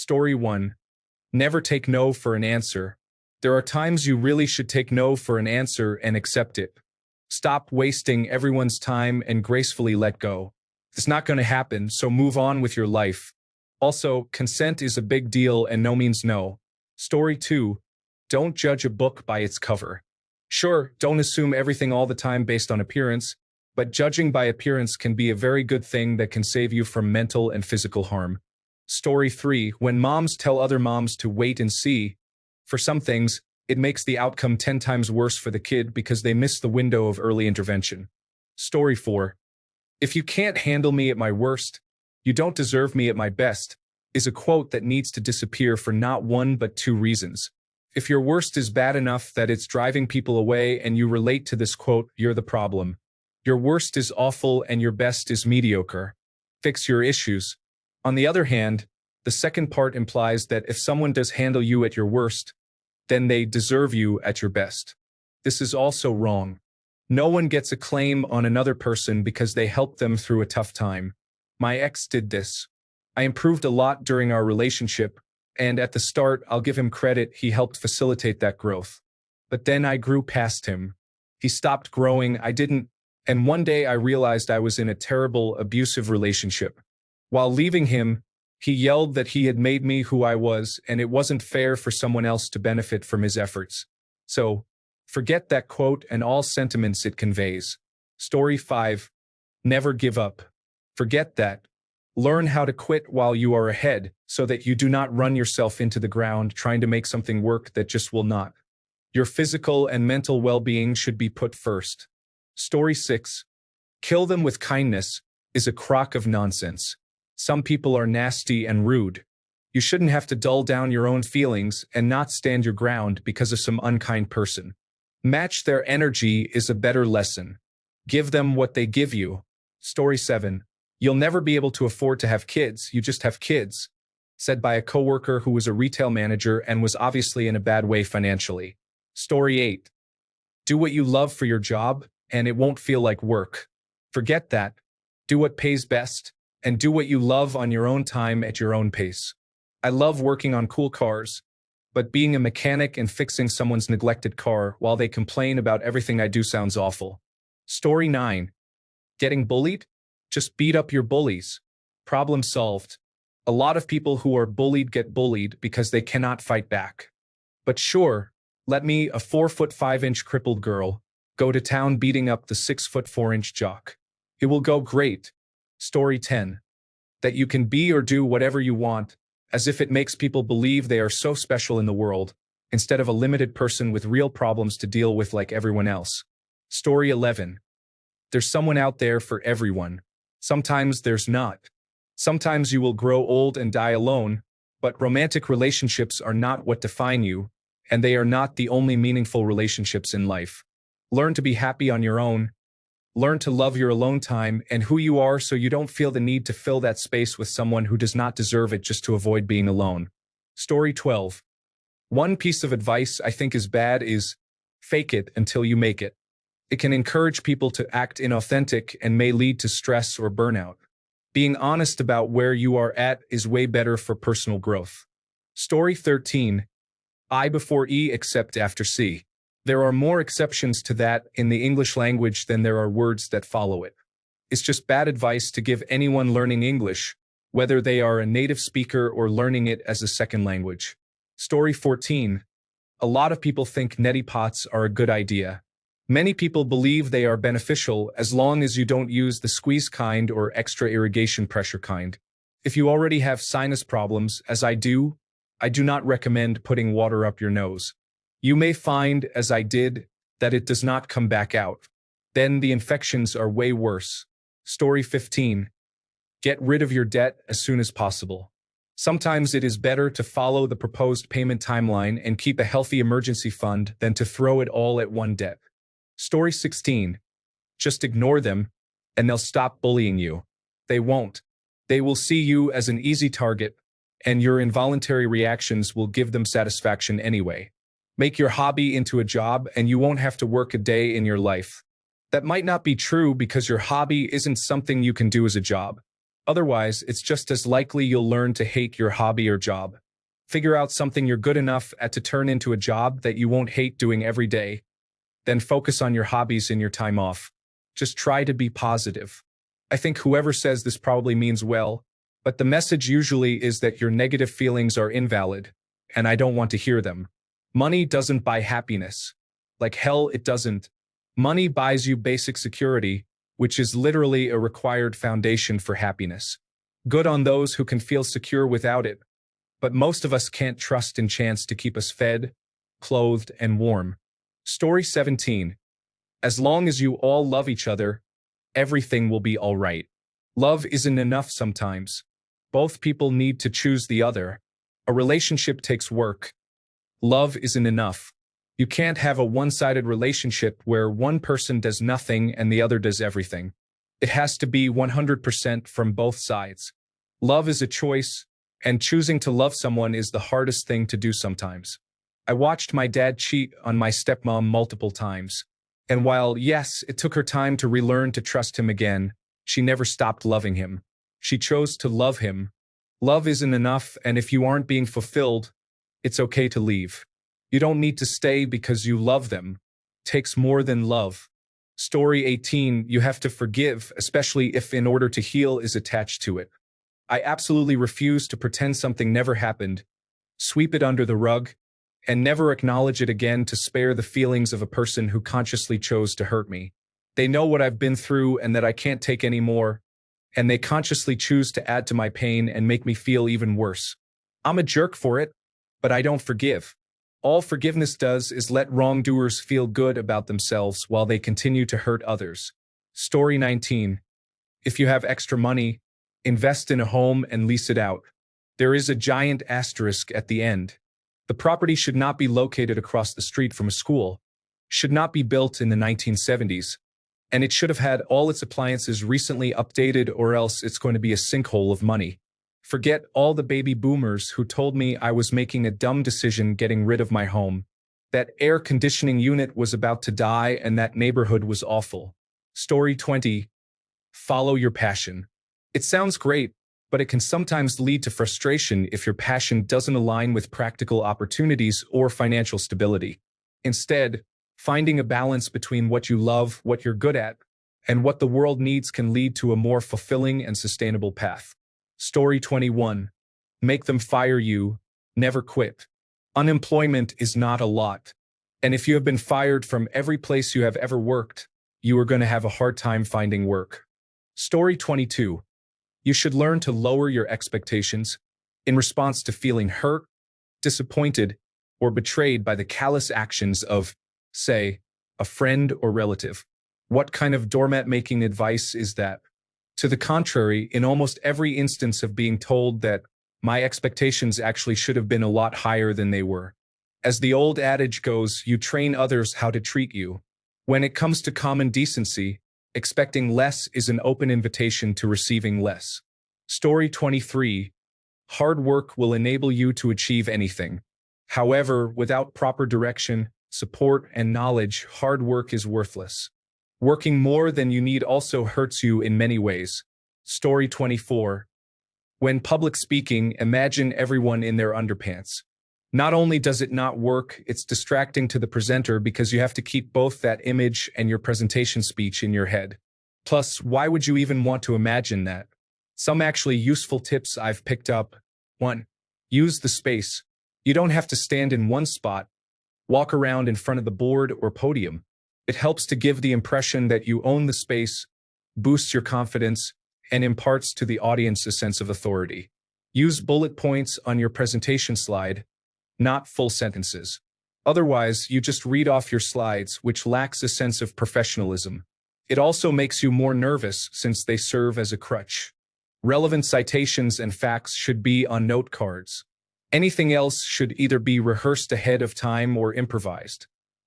Story 1. Never take no for an answer. There are times you really should take no for an answer and accept it. Stop wasting everyone's time and gracefully let go. It's not going to happen, so move on with your life. Also, consent is a big deal and no means no. Story 2. Don't judge a book by its cover. Sure, don't assume everything all the time based on appearance, but judging by appearance can be a very good thing that can save you from mental and physical harm. Story 3. When moms tell other moms to wait and see, for some things, it makes the outcome 10 times worse for the kid because they miss the window of early intervention. Story 4. If you can't handle me at my worst, you don't deserve me at my best, is a quote that needs to disappear for not one but two reasons. If your worst is bad enough that it's driving people away and you relate to this quote, you're the problem. Your worst is awful and your best is mediocre. Fix your issues. On the other hand, the second part implies that if someone does handle you at your worst, then they deserve you at your best. This is also wrong. No one gets a claim on another person because they helped them through a tough time. My ex did this. I improved a lot during our relationship, and at the start, I'll give him credit, he helped facilitate that growth. But then I grew past him. He stopped growing, I didn't, and one day I realized I was in a terrible, abusive relationship. While leaving him, he yelled that he had made me who I was, and it wasn't fair for someone else to benefit from his efforts. So, forget that quote and all sentiments it conveys. Story 5. Never give up. Forget that. Learn how to quit while you are ahead, so that you do not run yourself into the ground trying to make something work that just will not. Your physical and mental well-being should be put first. Story 6. Kill them with kindness is a crock of nonsense. Some people are nasty and rude. You shouldn't have to dull down your own feelings and not stand your ground because of some unkind person. Match their energy is a better lesson. Give them what they give you. Story 7. You'll never be able to afford to have kids, you just have kids. Said by a coworker who was a retail manager and was obviously in a bad way financially. Story 8. Do what you love for your job, and it won't feel like work. Forget that. Do what pays best, and do what you love on your own time at your own pace. I love working on cool cars, but being a mechanic and fixing someone's neglected car while they complain about everything I do sounds awful. Story 9. Getting bullied? Just beat up your bullies. Problem solved. A lot of people who are bullied get bullied because they cannot fight back. But sure, let me, a 4'5" crippled girl, go to town beating up the 6'4" jock. It will go great. Story 10. That you can be or do whatever you want, as if it makes people believe they are so special in the world, instead of a limited person with real problems to deal with like everyone else. Story 11. There's someone out there for everyone. Sometimes there's not. Sometimes you will grow old and die alone, but romantic relationships are not what define you, and they are not the only meaningful relationships in life. Learn to be happy on your own. Learn to love your alone time and who you are so you don't feel the need to fill that space with someone who does not deserve it just to avoid being alone. Story 12. One piece of advice I think is bad is fake it until you make it. It can encourage people to act inauthentic and may lead to stress or burnout. Being honest about where you are at is way better for personal growth. Story 13. I before E except after C. There are more exceptions to that in the English language than there are words that follow it. It's just bad advice to give anyone learning English, whether they are a native speaker or learning it as a second language. Story 14. A lot of people think neti pots are a good idea. Many people believe they are beneficial as long as you don't use the squeeze kind or extra irrigation pressure kind. If you already have sinus problems, as I do not recommend putting water up your nose. You may find, as I did, that it does not come back out. Then the infections are way worse. Story 15. Get rid of your debt as soon as possible. Sometimes it is better to follow the proposed payment timeline and keep a healthy emergency fund than to throw it all at one debt. Story 16. Just ignore them, and they'll stop bullying you. They won't. They will see you as an easy target, and your involuntary reactions will give them satisfaction anyway. Make your hobby into a job and you won't have to work a day in your life. That might not be true because your hobby isn't something you can do as a job. Otherwise, it's just as likely you'll learn to hate your hobby or job. Figure out something you're good enough at to turn into a job that you won't hate doing every day. Then focus on your hobbies in your time off. Just try to be positive. I think whoever says this probably means well, but the message usually is that your negative feelings are invalid, and I don't want to hear them. Money doesn't buy happiness. Like hell, it doesn't. Money buys you basic security, which is literally a required foundation for happiness. Good on those who can feel secure without it, but most of us can't trust in chance to keep us fed, clothed, and warm. Story 17. As long as you all love each other, everything will be all right. Love isn't enough sometimes. Both people need to choose the other. A relationship takes work. Love isn't enough. You can't have a one-sided relationship where one person does nothing and the other does everything. It has to be 100% from both sides. Love is a choice, and choosing to love someone is the hardest thing to do sometimes. I watched my dad cheat on my stepmom multiple times. And while, yes, it took her time to relearn to trust him again, she never stopped loving him. She chose to love him. Love isn't enough, and if you aren't being fulfilled, it's okay to leave. You don't need to stay because you love them. It takes more than love. Story 18. You have to forgive, especially if in order to heal is attached to it. I absolutely refuse to pretend something never happened, sweep it under the rug, and never acknowledge it again to spare the feelings of a person who consciously chose to hurt me. They know what I've been through and that I can't take any more, and they consciously choose to add to my pain and make me feel even worse. I'm a jerk for it, but I don't forgive. All forgiveness does is let wrongdoers feel good about themselves while they continue to hurt others. Story 19. If you have extra money, invest in a home and lease it out. There is a giant asterisk at the end. The property should not be located across the street from a school, should not be built in the 1970s, and it should have had all its appliances recently updated, or else it's going to be a sinkhole of money. Forget all the baby boomers who told me I was making a dumb decision getting rid of my home, that air conditioning unit was about to die, and that neighborhood was awful. Story 20. Follow your passion. It sounds great, but it can sometimes lead to frustration if your passion doesn't align with practical opportunities or financial stability. Instead, finding a balance between what you love, what you're good at, and what the world needs can lead to a more fulfilling and sustainable path. Story 21. Make them fire you, never quit. Unemployment is not a lot, and if you have been fired from every place you have ever worked, you are going to have a hard time finding work. Story 22. You should learn to lower your expectations in response to feeling hurt, disappointed, or betrayed by the callous actions of, say, a friend or relative. What kind of doormat-making advice is that? To the contrary, in almost every instance of being told that my expectations actually should have been a lot higher than they were. As the old adage goes, you train others how to treat you. When it comes to common decency, expecting less is an open invitation to receiving less. Story 23. Hard work will enable you to achieve anything. However, without proper direction, support, and knowledge, hard work is worthless. Working more than you need also hurts you in many ways. Story 24. When public speaking, imagine everyone in their underpants. Not only does it not work, it's distracting to the presenter because you have to keep both that image and your presentation speech in your head. Plus, why would you even want to imagine that? Some actually useful tips I've picked up. 1. Use the space. You don't have to stand in one spot. Walk around in front of the board or podium. It helps to give the impression that you own the space, boosts your confidence, and imparts to the audience a sense of authority. Use bullet points on your presentation slide, not full sentences. Otherwise, you just read off your slides, which lacks a sense of professionalism. It also makes you more nervous since they serve as a crutch. Relevant citations and facts should be on note cards. Anything else should either be rehearsed ahead of time or improvised.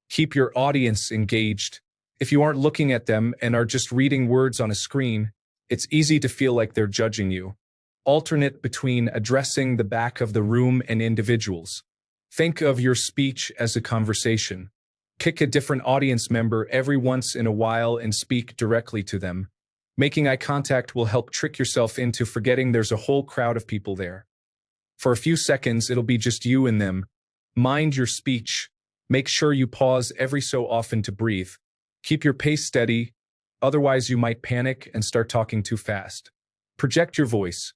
Keep your audience engaged. If you aren't looking at them and are just reading words on a screen, it's easy to feel like they're judging you. Alternate between addressing the back of the room and individuals. Think of your speech as a conversation. Pick a different audience member every once in a while and speak directly to them. Making eye contact will help trick yourself into forgetting there's a whole crowd of people there. For a few seconds, it'll be just you and them. Mind your speech. Make sure you pause every so often to breathe. Keep your pace steady, otherwise you might panic and start talking too fast. Project your voice.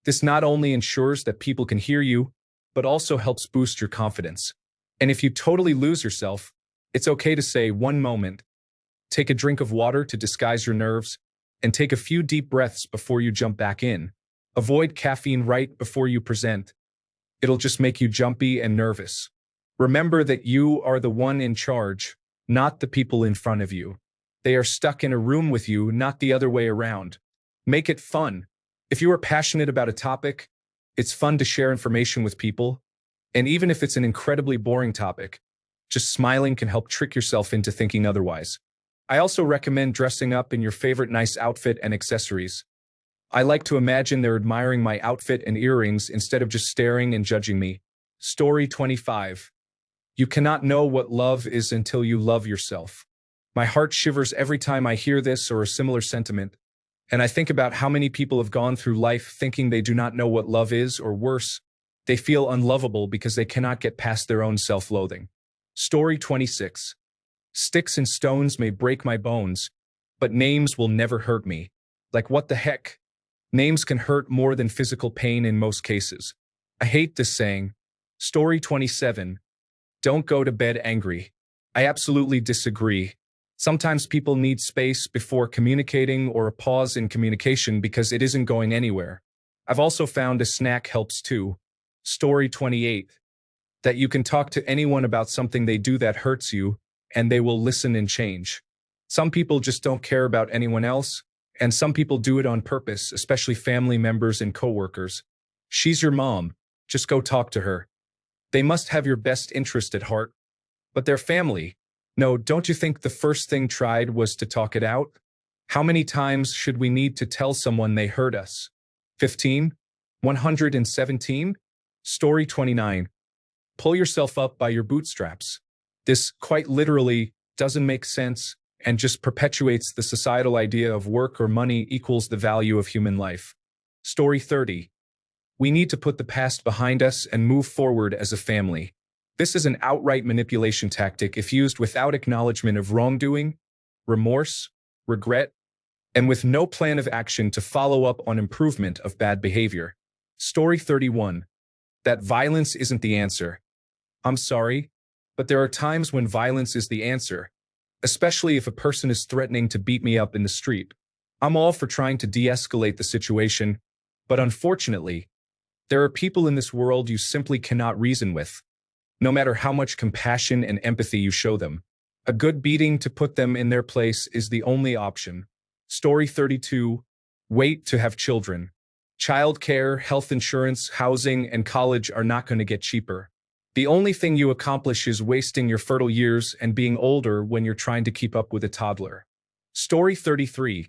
This not only ensures that people can hear you, but also helps boost your confidence. And if you totally lose yourself, it's okay to say one moment. Take a drink of water to disguise your nerves, and take a few deep breaths before you jump back in. Avoid caffeine right before you present. It'll just make you jumpy and nervous. Remember that you are the one in charge, not the people in front of you. They are stuck in a room with you, not the other way around. Make it fun. If you are passionate about a topic, it's fun to share information with people. And even if it's an incredibly boring topic, just smiling can help trick yourself into thinking otherwise. I also recommend dressing up in your favorite nice outfit and accessories. I like to imagine they're admiring my outfit and earrings instead of just staring and judging me. Story 25. You cannot know what love is until you love yourself. My heart shivers every time I hear this or a similar sentiment, and I think about how many people have gone through life thinking they do not know what love is, or worse, they feel unlovable because they cannot get past their own self-loathing. Story 26. Sticks and stones may break my bones, but names will never hurt me. Like, what the heck? Names can hurt more than physical pain in most cases. I hate this saying. Story 27. Don't go to bed angry. I absolutely disagree. Sometimes people need space before communicating or a pause in communication because it isn't going anywhere. I've also found a snack helps too. Story 28. That you can talk to anyone about something they do that hurts you, and they will listen and change. Some people just don't care about anyone else, and some people do it on purpose, especially family members and coworkers. She's your mom. Just go talk to her. They must have your best interest at heart. But they're family. No, don't you think the first thing tried was to talk it out? How many times should we need to tell someone they hurt us? 15? 117? Story 29. Pull yourself up by your bootstraps. This, quite literally, doesn't make sense and just perpetuates the societal idea of work or money equals the value of human life. Story 30. We need to put the past behind us and move forward as a family. This is an outright manipulation tactic if used without acknowledgement of wrongdoing, remorse, regret, and with no plan of action to follow up on improvement of bad behavior. Story 31. That violence isn't the answer. I'm sorry, but there are times when violence is the answer, especially if a person is threatening to beat me up in the street. I'm all for trying to de-escalate the situation, but unfortunately, there are people in this world you simply cannot reason with, no matter how much compassion and empathy you show them. A good beating to put them in their place is the only option. Story 32. Wait to have children. Childcare, health insurance, housing, and college are not going to get cheaper. The only thing you accomplish is wasting your fertile years and being older when you're trying to keep up with a toddler. Story 33.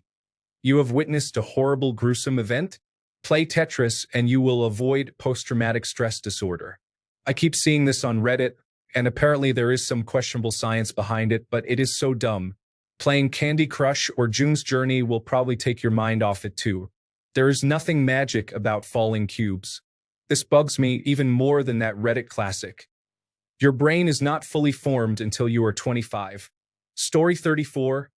You have witnessed a horrible, gruesome event? Play Tetris and you will avoid post-traumatic stress disorder. I keep seeing this on Reddit, and apparently there is some questionable science behind it, but it is so dumb. Playing Candy Crush or June's Journey will probably take your mind off it too. There is nothing magic about falling cubes. This bugs me even more than that Reddit classic. Your brain is not fully formed until you are 25. Story 34.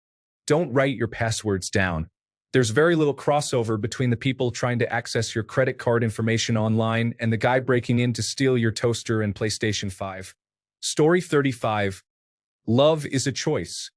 Don't write your passwords down. There's very little crossover between the people trying to access your credit card information online and the guy breaking in to steal your toaster and PlayStation 5. Story 35. Love is a choice.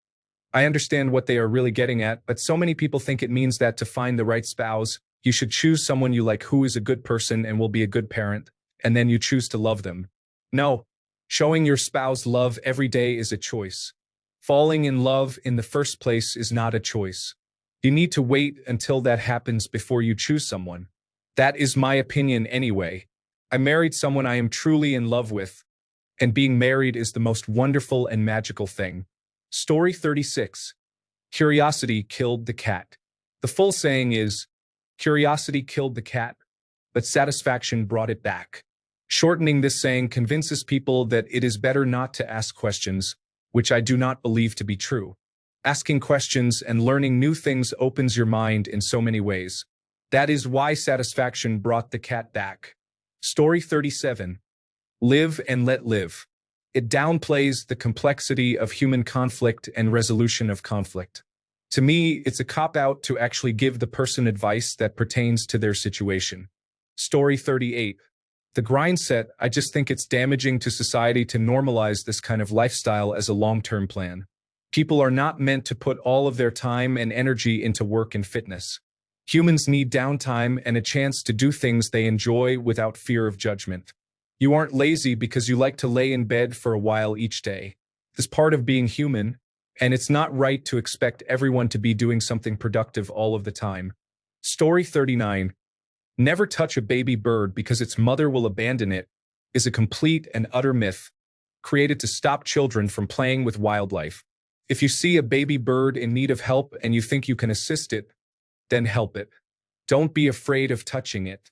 I understand what they are really getting at, but so many people think it means that to find the right spouse, you should choose someone you like who is a good person and will be a good parent, and then you choose to love them. No, showing your spouse love every day is a choice. Falling in love in the first place is not a choice. You need to wait until that happens before you choose someone. That is my opinion anyway. I married someone I am truly in love with, and being married is the most wonderful and magical thing. Story 36. Curiosity killed the cat. The full saying is, curiosity killed the cat, but satisfaction brought it back. Shortening this saying convinces people that it is better not to ask questions, which I do not believe to be true. Asking questions and learning new things opens your mind in so many ways. That is why satisfaction brought the cat back. Story 37. Live and let live. It downplays the complexity of human conflict and resolution of conflict. To me, it's a cop-out to actually give the person advice that pertains to their situation. Story 38. The grind set, I just think it's damaging to society to normalize this kind of lifestyle as a long-term plan. People are not meant to put all of their time and energy into work and fitness. Humans need downtime and a chance to do things they enjoy without fear of judgment. You aren't lazy because you like to lay in bed for a while each day. It's part of being human, and it's not right to expect everyone to be doing something productive all of the time. Story 39. Never touch a baby bird because its mother will abandon it is a complete and utter myth created to stop children from playing with wildlife. If you see a baby bird in need of help and you think you can assist it, then help it. Don't be afraid of touching it.